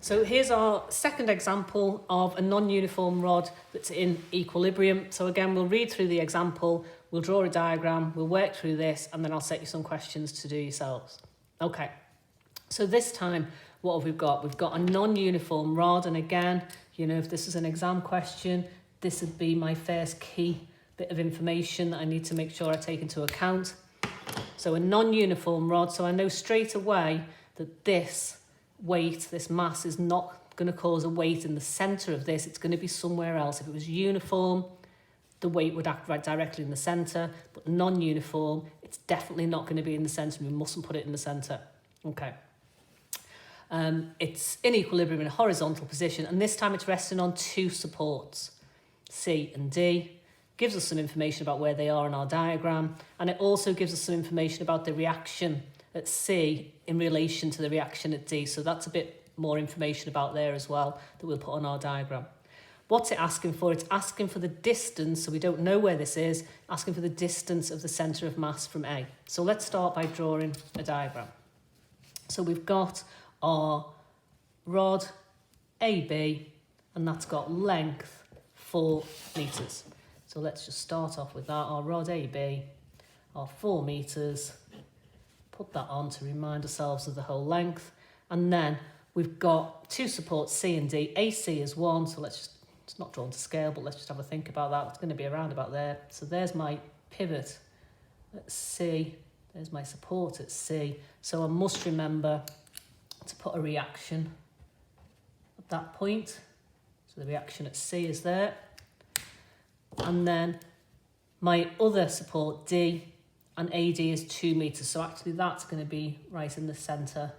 So here's our second example of a non-uniform rod that's in equilibrium. So again, we'll read through the example, we'll draw a diagram, we'll work through this, and then I'll set you some questions to do yourselves. Okay, so this time, what have we got? We've got a non-uniform rod, and again, you know, if this is an exam question, this would be my first key bit of information that I need to make sure I take into account. So a non-uniform rod, so I know straight away that this weight, this mass is not going to cause a weight in the centre of this, it's going to be somewhere else. If it was uniform, the weight would act right directly in the centre, but non-uniform, it's definitely not going to be in the centre, we mustn't put it in the centre. Okay. It's in equilibrium in a horizontal position, and this time it's resting on two supports, C and D. Gives us some information about where they are in our diagram, and it also gives us some information about the reaction at C in relation to the reaction at D. So that's a bit more information about there as well that we'll put on our diagram. What's it asking for? It's asking for the distance, so we don't know where this is, asking for the distance of the centre of mass from A. So let's start by drawing a diagram. So we've got our rod AB, and that's got length 4 metres. So let's just start off with that. Our rod AB are 4 metres. Put that on to remind ourselves of the whole length. And then we've got two supports, C and D. AC is 1, so it's not drawn to scale, but let's just have a think about that. It's going to be around about there. So there's my pivot at C. There's my support at C. So I must remember to put a reaction at that point. So the reaction at C is there. And then my other support, D, and AD is 2 metres. So actually that's going to be right in the centre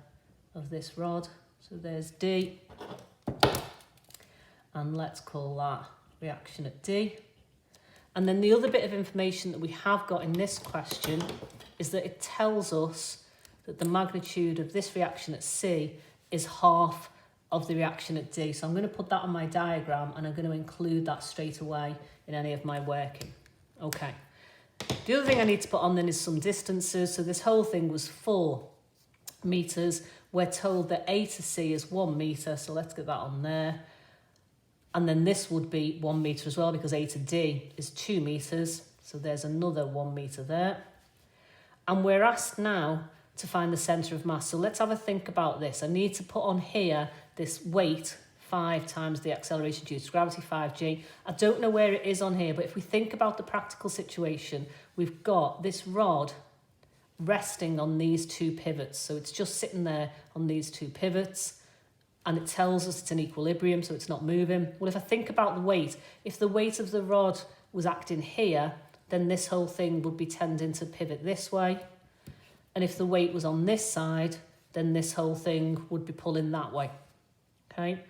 of this rod. So there's D. And let's call that reaction at D. And then the other bit of information that we have got in this question is that it tells us that the magnitude of this reaction at C is half of the reaction at D. So I'm going to put that on my diagram, and I'm going to include that straight away in any of my working. Okay. The other thing I need to put on then is some distances. So this whole thing was 4 metres. We're told that A to C is 1 metre, so let's get that on there. And then this would be 1 metre as well, because A to D is 2 metres. So there's another 1 metre there. And we're asked now to find the centre of mass. So let's have a think about this. I need to put on here this weight, 5 times the acceleration due to gravity, 5g. I don't know where it is on here, but if we think about the practical situation, we've got this rod resting on these 2 pivots. So it's just sitting there on these 2 pivots, and it tells us it's in equilibrium, so it's not moving. Well, if I think about the weight, if the weight of the rod was acting here, then this whole thing would be tending to pivot this way. And if the weight was on this side, then this whole thing would be pulling that way, okay?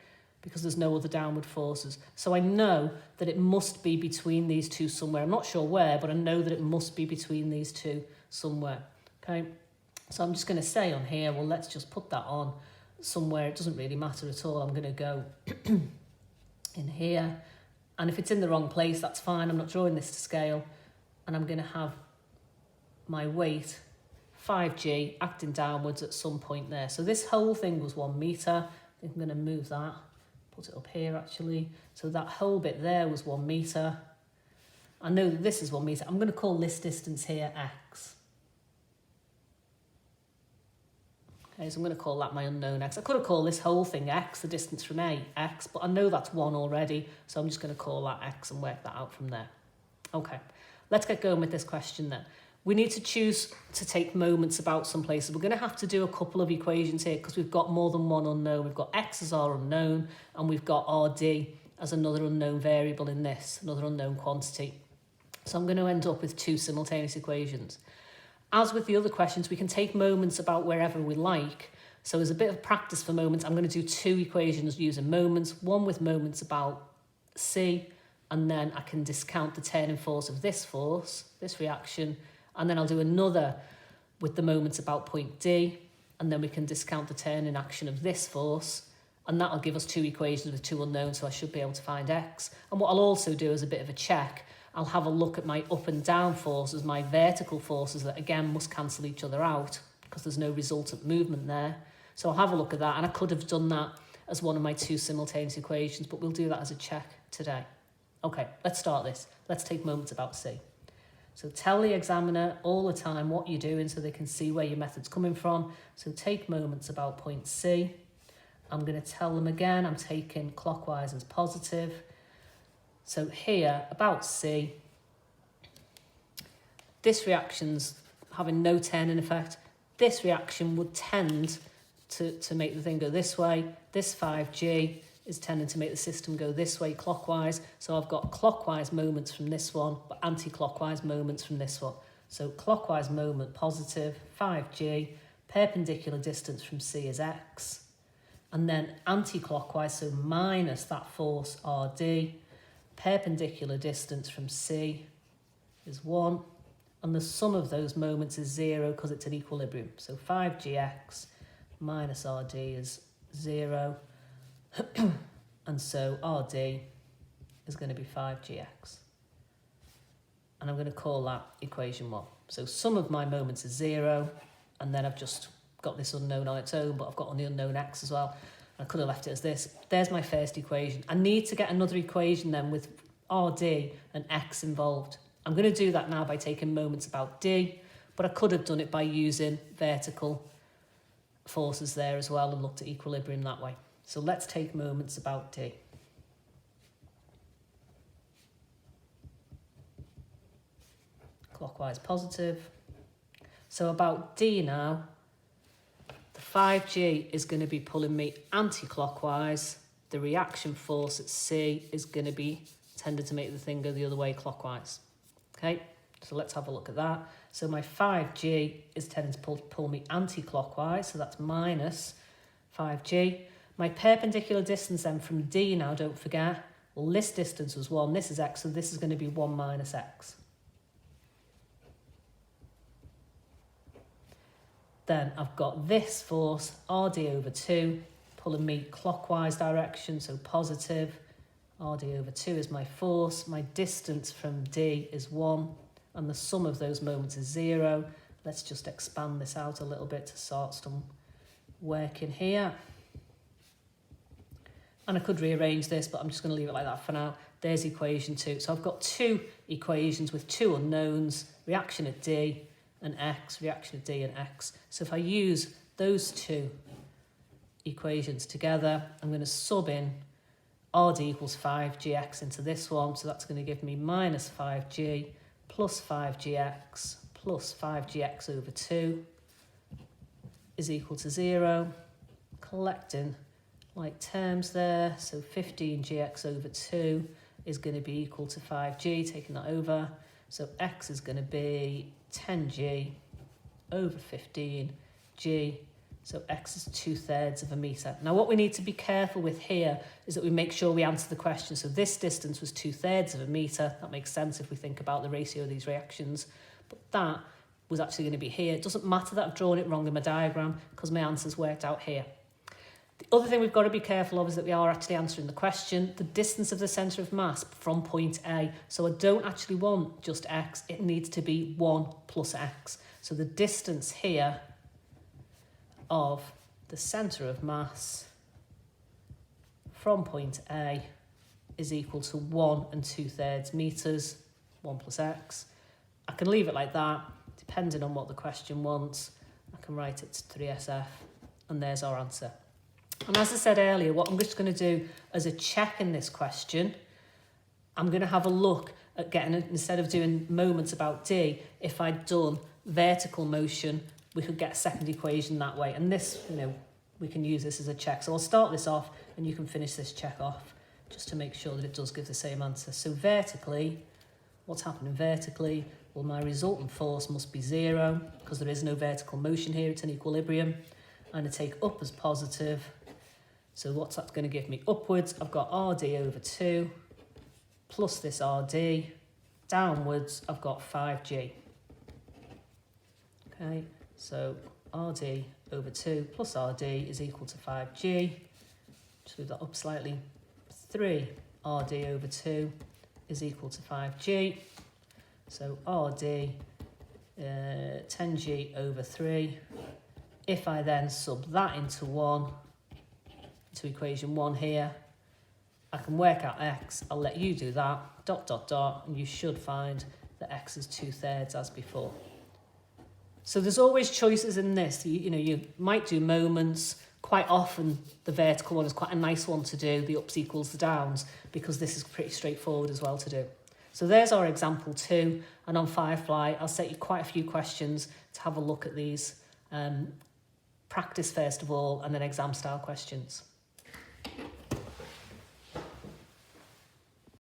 Because there's no other downward forces. So I know that it must be between these two somewhere. I'm not sure where, but I know that it must be between these two somewhere, okay? So I'm just going to say on here, well, let's just put that on somewhere. It doesn't really matter at all. I'm going to go in here. And if it's in the wrong place, that's fine. I'm not drawing this to scale. And I'm going to have my weight, 5g, acting downwards at some point there. So this whole thing was 1 metre. I think I'm going to move that. Put it up here actually. So that whole bit there was 1 metre. I know that this is 1 metre. I'm going to call this distance here x. Okay, so I'm going to call that my unknown x. I could have called this whole thing x, the distance from A, x, but I know that's 1 already, so I'm just going to call that x and work that out from there. Okay, let's get going with this question then. We need to choose to take moments about some places. We're going to have to do a couple of equations here because we've got more than one unknown. We've got x as our unknown, and we've got rd as another unknown variable in this, another unknown quantity. So I'm going to end up with 2 simultaneous equations. As with the other questions, we can take moments about wherever we like. So as a bit of practice for moments, I'm going to do 2 equations using moments, one with moments about C, and then I can discount the turning force of this reaction, and then I'll do another with the moments about point D, and then we can discount the turning action of this force, and that'll give us 2 equations with 2 unknowns, so I should be able to find x. And what I'll also do as a bit of a check, I'll have a look at my up and down forces, my vertical forces that again must cancel each other out because there's no resultant movement there. So I'll have a look at that, and I could have done that as one of my two simultaneous equations, but we'll do that as a check today. Okay, let's start this. Let's take moments about C. So tell the examiner all the time what you're doing so they can see where your method's coming from. So take moments about point C. I'm going to tell them again, I'm taking clockwise as positive. So here, about C, this reaction's having no turning effect. This reaction would tend to make the thing go this way. This 5G is tending to make the system go this way clockwise. So I've got clockwise moments from this one, but anti-clockwise moments from this one. So clockwise moment positive, 5G, perpendicular distance from C is X. And then anti-clockwise, so minus that force RD, perpendicular distance from C is 1. And the sum of those moments is 0 because it's an equilibrium. So 5gx minus RD is 0. And so RD is going to be 5gx. And I'm going to call that equation 1. So sum of my moments is 0. And then I've just got this unknown on its own, but I've got on the unknown x as well. I could have left it as this. There's my first equation. I need to get another equation then with RD and x involved. I'm going to do that now by taking moments about D, but I could have done it by using vertical forces there as well and looked at equilibrium that way. So let's take moments about D. Clockwise positive. So about D now, the 5G is going to be pulling me anti-clockwise. The reaction force at C is going to be tending to make the thing go the other way clockwise. Okay, so let's have a look at that. So my 5G is tending to pull me anti-clockwise, so that's minus 5G. My perpendicular distance then from D now, don't forget, well, this distance was 1, this is x, so this is going to be 1 minus x. Then I've got this force, RD over 2, pulling me clockwise direction, so positive. RD over 2 is my force. My distance from D is 1, and the sum of those moments is 0. Let's just expand this out a little bit to start some working here. And I could rearrange this, but I'm just going to leave it like that for now. There's equation 2. So I've got two equations with two unknowns, reaction at D and X, reaction at D and X. So if I use those two equations together, I'm going to sub in RD equals 5gx into this one, so that's going to give me minus 5g plus 5gx plus 5gx over 2 is equal to 0. Collecting like terms there, so 15gx over 2 is going to be equal to 5g, taking that over. So x is going to be 10g over 15g. So x is 2/3 of a metre. Now what we need to be careful with here is that we make sure we answer the question. So this distance was 2/3 of a metre. That makes sense if we think about the ratio of these reactions. But that was actually going to be here. It doesn't matter that I've drawn it wrong in my diagram because my answer's worked out here. The other thing we've got to be careful of is that we are actually answering the question, the distance of the centre of mass from point A. So I don't actually want just x, it needs to be 1 plus x. So the distance here of the centre of mass from point A is equal to 1 2/3 metres, 1 plus x. I can leave it like that, depending on what the question wants. I can write it to 3SF, and there's our answer. And as I said earlier, what I'm just going to do as a check in this question, I'm going to have a look at getting, instead of doing moments about D, if I'd done vertical motion, we could get a second equation that way. And this, we can use this as a check. So I'll start this off and you can finish this check off just to make sure that it does give the same answer. So vertically, what's happening vertically? Well, my resultant force must be 0 because there is no vertical motion here. It's an equilibrium. I'm going to take up as positive. So what's that going to give me? Upwards, I've got RD over 2 plus this RD. Downwards, I've got 5G. Okay, so RD over 2 plus RD is equal to 5G. Just move that up slightly. 3 RD over 2 is equal to 5G. So RD, 10G over 3. If I then sub that into 1, to equation 1 here. I can work out x, I'll let you do that, ... and you should find that x is 2/3 as before. So there's always choices in this. You might do moments. Quite often the vertical one is quite a nice one to do, the ups equals the downs, because this is pretty straightforward as well to do. So there's our example 2, and on Firefly I'll set you quite a few questions to have a look at these. Practice first of all, and then exam style questions.